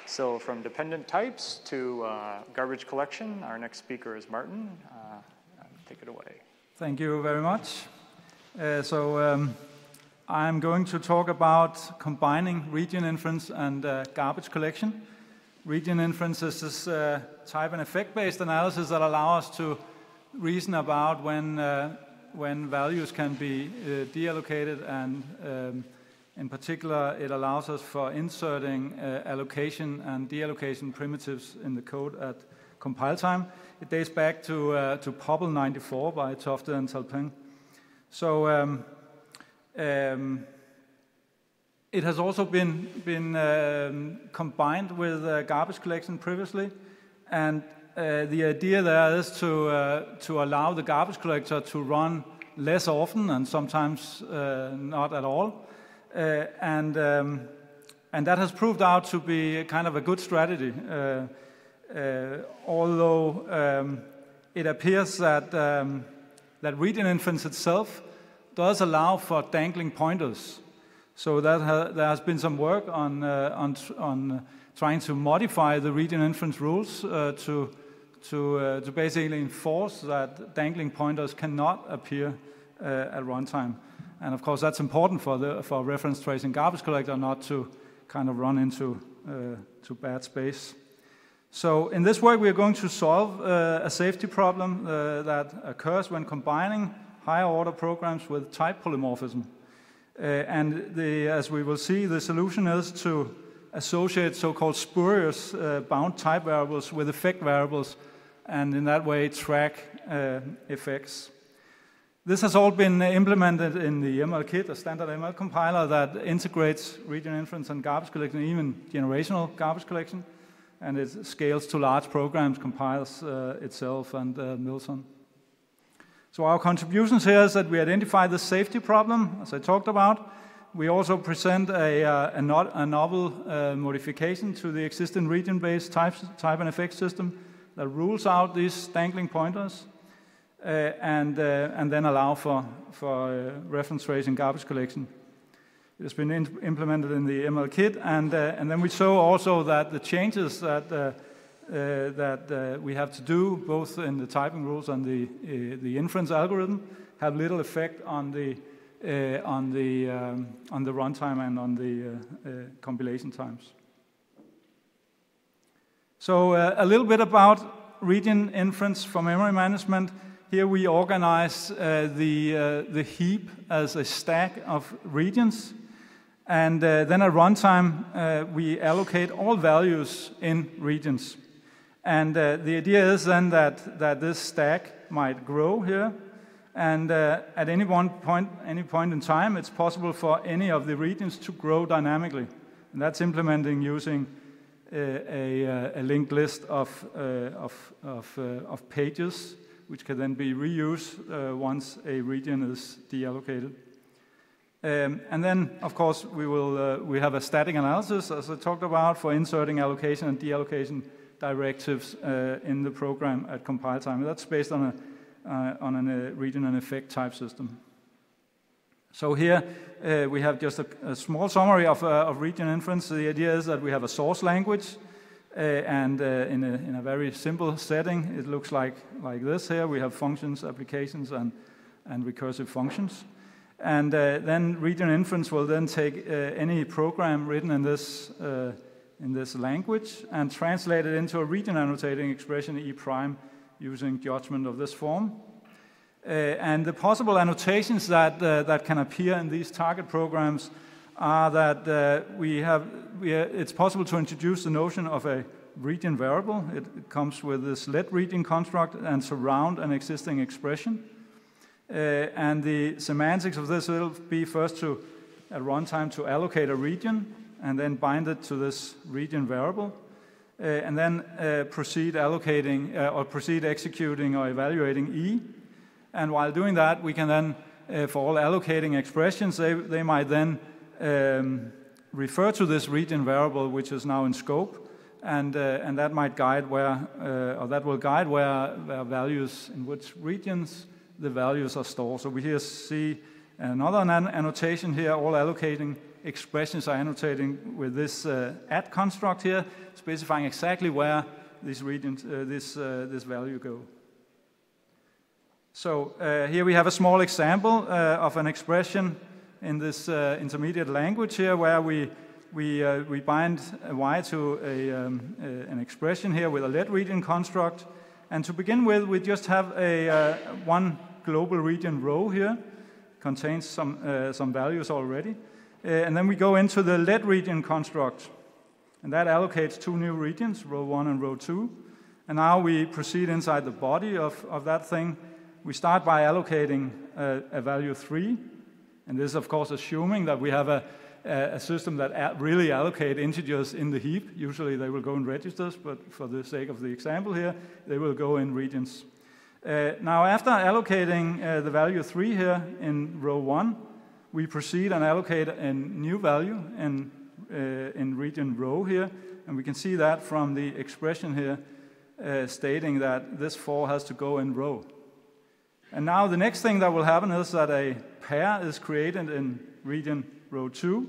So from dependent types to garbage collection, our next speaker is Martin. Take it away. Thank you very much. I'm going to talk about combining region inference and garbage collection. Region inference is this type and effect-based analysis that allow us to reason about when values can be deallocated, and in particular, it allows us for inserting allocation and deallocation primitives in the code at compile time. It dates back to PLDI'23 by Tofte and Talpin. So it has also been combined with garbage collection previously, and the idea there is to allow the garbage collector to run less often and sometimes not at all. And that has proved out to be kind of a good strategy, although it appears that region inference itself does allow for dangling pointers. So there has been some work on trying to modify the region inference rules to basically enforce that dangling pointers cannot appear at runtime. And of course, that's important for reference tracing garbage collector not to kind of run into to bad space. So in this work, we are going to solve a safety problem that occurs when combining higher order programs with type polymorphism. As we will see, the solution is to associate so-called spurious bound type variables with effect variables, and in that way track effects. This has all been implemented in the ML-Kit, a standard ML compiler that integrates region inference and garbage collection, even generational garbage collection, and it scales to large programs, compiles itself, and mills on. So our contributions here is that we identify the safety problem, as I talked about. We also present a novel modification to the existing region-based type and effect system that rules out these dangling pointers, and then allow for reference tracing garbage collection. It has been implemented in the ML-Kit, and then we show also that the changes that we have to do, both in the typing rules and the inference algorithm, have little effect on the runtime and on the compilation times. So a little bit about region inference for memory management. Here we organize the heap as a stack of regions, and then at runtime we allocate all values in regions. And the idea is then that this stack might grow here, and at any point in time, it's possible for any of the regions to grow dynamically. And that's implementing using a linked list of pages, which can then be reused once a region is deallocated. And then, of course, we have a static analysis, as I talked about, for inserting allocation and deallocation directives in the program at compile time. That's based on a region and effect type system. So here we have just a small summary of region inference. The idea is that we have a source language, and in a very simple setting, it looks like this here. We have functions, applications, and recursive functions. And then region inference will then take any program written in this language and translate it into a region annotating expression E prime using judgment of this form. And the possible annotations that can appear in these target programs are that it's possible to introduce the notion of a region variable. It comes with this let region construct and surround an existing expression. And the semantics of this will be first at runtime to allocate a region and then bind it to this region variable, and then proceed executing or evaluating E. And while doing that, we can then, for all allocating expressions, they might then refer to this region variable, which is now in scope, and that might guide that will guide where values, in which regions the values are stored. So we here see another annotation here, all allocating expressions are annotating with this at construct here, specifying exactly where these regions, this value go. So here we have a small example of an expression in this intermediate language here, where we bind y to an expression here with a let region construct. And to begin with, we just have one global region row here, contains some values already. And then we go into the let region construct, and that allocates two new regions, row 1 and row 2. And now we proceed inside the body of that thing. We start by allocating a value 3, and this is of course assuming that we have a system that really allocate integers in the heap. Usually they will go in registers, but for the sake of the example here, they will go in regions. Now after allocating the value 3 here in row 1, we proceed and allocate a new value in region row here, and we can see that from the expression here stating that this 4 has to go in row. And now the next thing that will happen is that a pair is created in region row 2.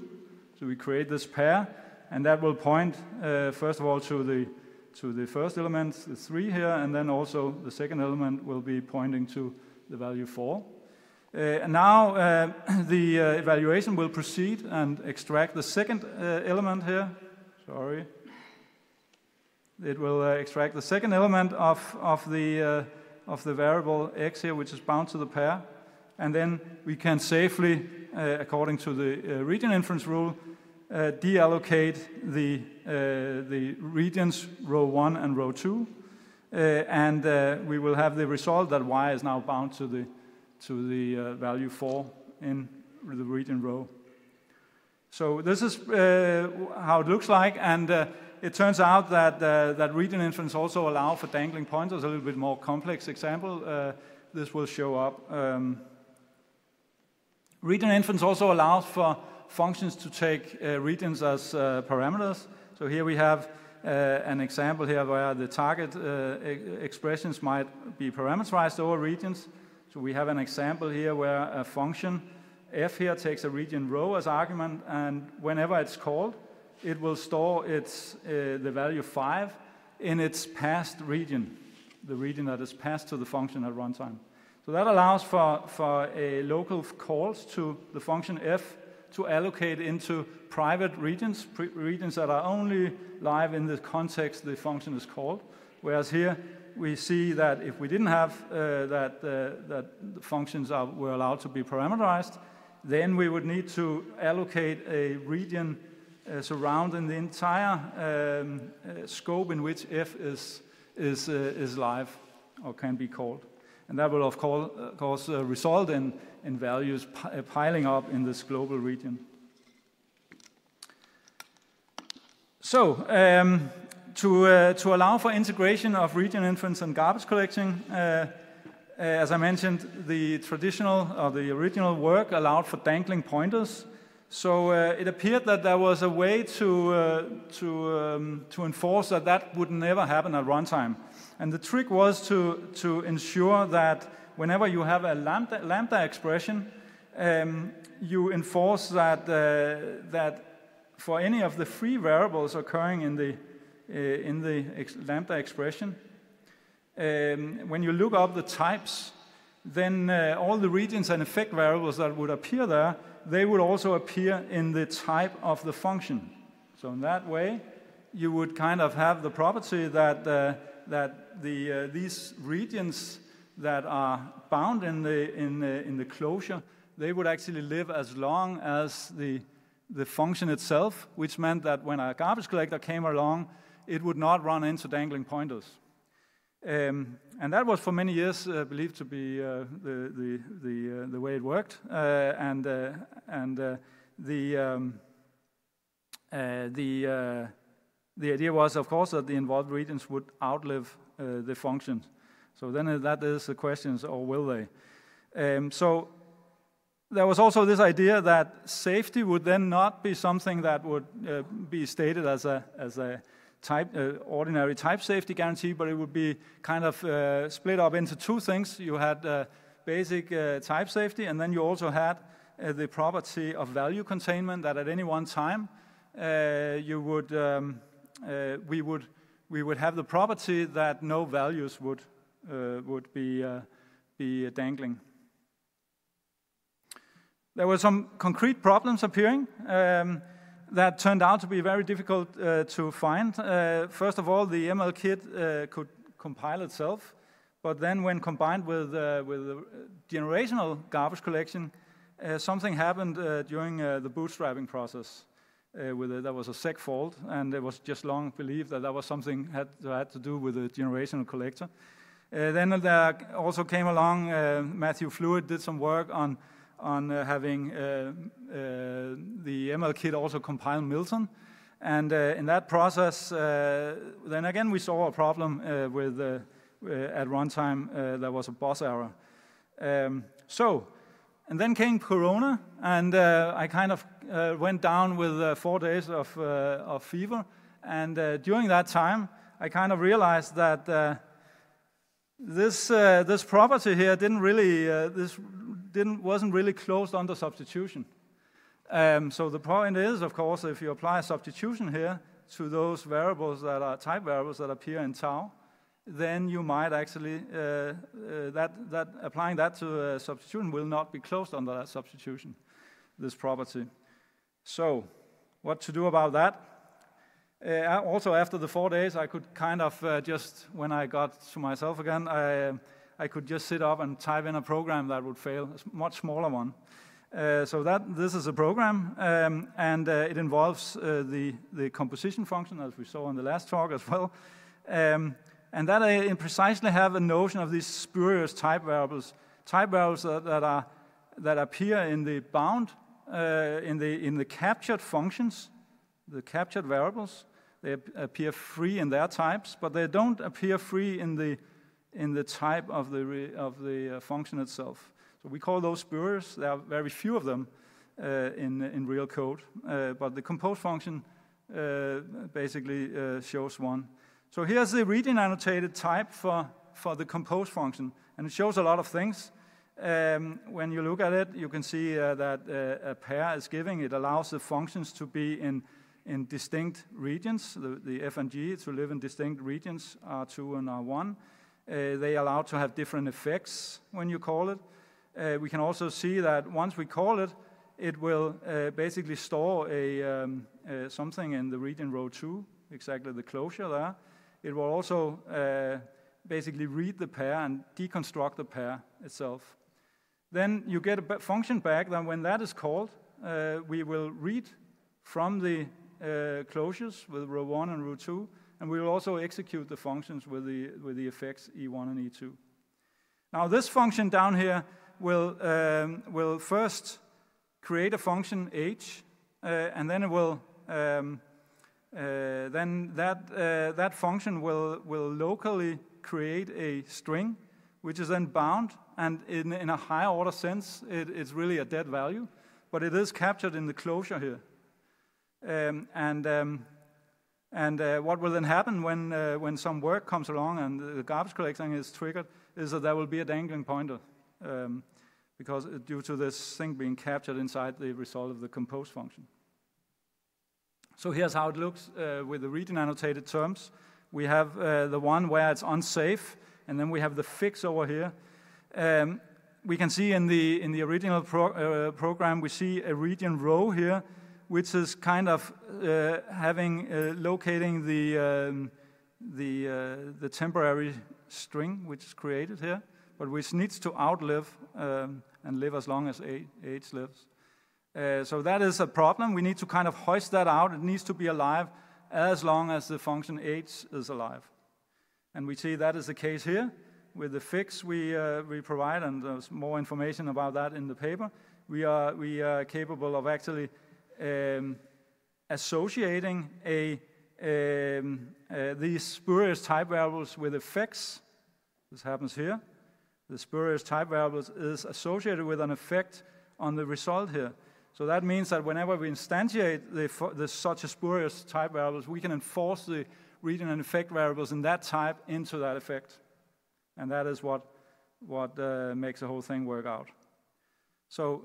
So we create this pair, and that will point first of all to the first element, the 3 here, and then also the second element will be pointing to the value 4. And now the evaluation will proceed and extract the second element here. Sorry. It will extract the second element of the variable x here, which is bound to the pair. And then we can safely, according to the region inference rule, deallocate the regions row 1 and row 2. And we will have the result that y is now bound to the value 4 in the region row. So this is how it looks like, and it turns out that region inference also allow for dangling pointers, a little bit more complex example. This will show up. Region inference also allows for functions to take regions as parameters. So here we have an example here where the target expressions might be parameterized over regions. So we have an example here where a function f here takes a region row as argument, and whenever it's called, it will store the value 5 in its passed region, the region that is passed to the function at runtime. So that allows for a local calls to the function f to allocate into private regions, regions that are only live in the context the function is called. Whereas here we see that if we didn't have that the functions were allowed to be parameterized, then we would need to allocate a region surrounding the entire scope in which f is live or can be called. And that will of course result in values piling up in this global region. So to allow for integration of region inference and garbage collecting, as I mentioned, the traditional or the original work allowed for dangling pointers. So it appeared that there was a way to enforce that would never happen at runtime. And the trick was to ensure that whenever you have a lambda expression, you enforce that for any of the free variables occurring in the lambda expression, when you look up the types, then all the regions and effect variables that would appear there, they would also appear in the type of the function. So in that way, you would kind of have the property that these regions that are bound in the closure, they would actually live as long as the function itself, which meant that when a garbage collector came along, it would not run into dangling pointers. And that was for many years believed to be the way it worked. The idea was, of course, that the involved regions would outlive the function. So then that is the question, or will they? So there was also this idea that safety would then not be something that would be stated as a ordinary type safety guarantee, but it would be kind of split up into two things. You had basic type safety, and then you also had the property of value containment, that at any one time we would have the property that no values would be dangling. There were some concrete problems appearing that turned out to be very difficult to find. First of all, the ML kit could compile itself, but then when combined with the generational garbage collection, something happened during the bootstrapping process. There was a seg fault, and it was just long believed that was something had to do with the generational collector. Then there also came along, Matthew Fluid did some work on having the ML kit also compile Milton. And in that process, then again we saw a problem at runtime, there was a boss error. And then came Corona, and I kind of went down with 4 days of fever. And during that time, I kind of realized that this property here wasn't really closed under substitution. So the point is, of course, if you apply a substitution here to those variables that are type variables that appear in tau, then you might actually, applying that to a substitution will not be closed under that substitution, this property. So what to do about that? Also after the 4 days, I could kind of just, when I got to myself again, I could just sit up and type in a program that would fail, a much smaller one. So this is a program, and it involves the composition function, as we saw in the last talk as well. And that I precisely have a notion of these spurious type variables that appear in the bound, in the captured functions, the captured variables. They appear free in their types, but they don't appear free in the type of the function itself. So we call those spurious. There are very few of them in real code, but the compose function basically shows one. So here's the region-annotated type for the compose function, and it shows a lot of things. When you look at it, you can see that a pair is giving. It allows the functions to be in distinct regions, the f and g to live in distinct regions, R2 and R1. They allow to have different effects when you call it. We can also see that once we call it, it will basically store something in the region row 2, exactly the closure there. It will also basically read the pair and deconstruct the pair itself. Then you get a function back, then when that is called, we will read from the closures with row 1 and row 2, and we will also execute the functions with the effects E1 and E2. Now this function down here will first create a function h, and then it will then that function will locally create a string, which is then bound, and in a higher order sense, it's really a dead value, but it is captured in the closure here. What will then happen when some work comes along and the garbage collecting is triggered is that there will be a dangling pointer, because due to this thing being captured inside the result of the compose function. So here's how it looks with the region-annotated terms. We have the one where it's unsafe, and then we have the fix over here. We can see in the original program, we see a region row here, which is kind of locating the temporary string which is created here, but which needs to outlive and live as long as h lives. So that is a problem. We need to kind of hoist that out. It needs to be alive as long as the function h is alive. And we see that is the case here. With the fix we provide, and there's more information about that in the paper, we are capable of actually associating these spurious type variables with effects. This happens here. The spurious type variables is associated with an effect on the result here. So that means that whenever we instantiate such a spurious type variables, we can enforce the region and effect variables in that type into that effect. And that is what makes the whole thing work out. So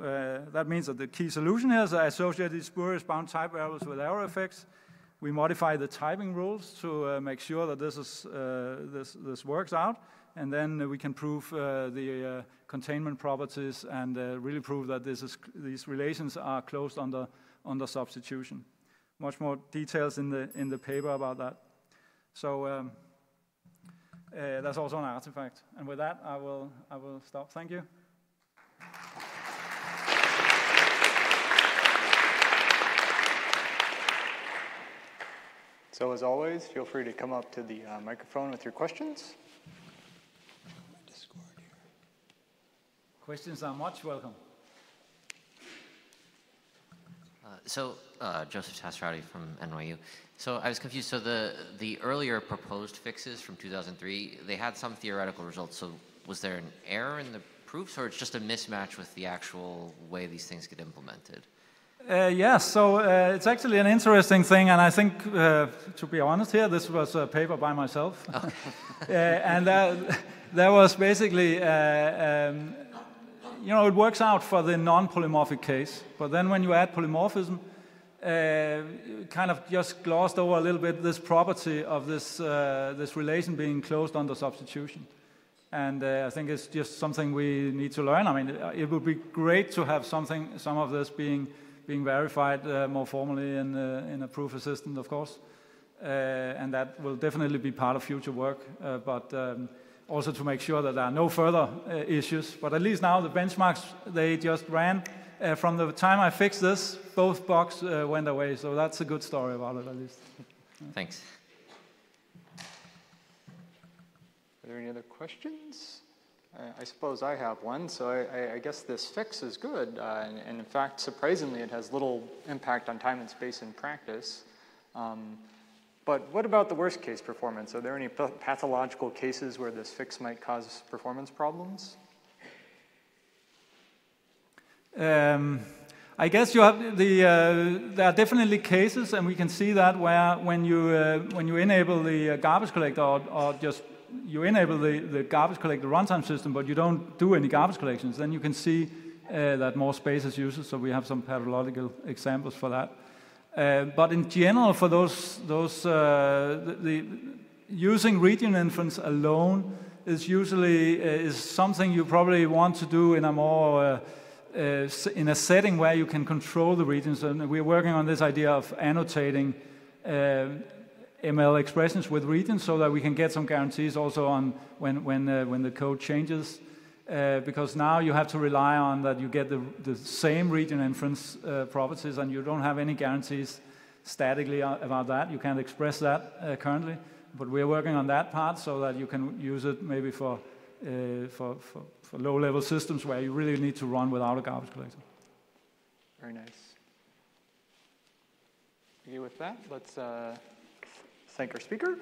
that means that the key solution here is I associate these spurious bound type variables with error effects. We modify the typing rules to make sure that this works out, and then we can prove the containment properties and really prove that these relations are closed under substitution. Much more details in the paper about that. So that's also an artifact. And with that, I will stop. Thank you. So as always, feel free to come up to the microphone with your questions. Questions are much welcome. Joseph Tastrati from NYU. So I was confused. So the earlier proposed fixes from 2003, they had some theoretical results. So was there an error in the proofs, or it's just a mismatch with the actual way these things get implemented? Yes, so it's actually an interesting thing, and I think, to be honest here, this was a paper by myself. Okay. And there was basically, it works out for the non-polymorphic case, but then when you add polymorphism, kind of just glossed over a little bit this property of this relation being closed under substitution. And I think it's just something we need to learn. I mean, it would be great to have some of this being verified more formally in a proof assistant, of course. And that will definitely be part of future work, but also to make sure that there are no further issues. But at least now the benchmarks, they just ran. From the time I fixed this, both bugs went away, so that's a good story about it, at least. Thanks. Are there any other questions? I suppose I have one. So I guess this fix is good. And in fact, surprisingly, it has little impact on time and space in practice. But what about the worst case performance? Are there any pathological cases where this fix might cause performance problems? I guess you have there are definitely cases, and we can see that where when you enable the garbage collector or just you enable the garbage collector runtime system, but you don't do any garbage collections, then you can see that more space is used. So we have some pathological examples for that. But in general, for using region inference alone is usually something you probably want to do in a more in a setting where you can control the regions. And we're working on this idea of annotating ML expressions with regions so that we can get some guarantees also on when the code changes. Because now you have to rely on that you get the same region inference properties, and you don't have any guarantees statically about that. You can't express that currently, but we're working on that part so that you can use it maybe for low-level systems where you really need to run without a garbage collector. Very nice. Okay, with that, let's thank our speaker.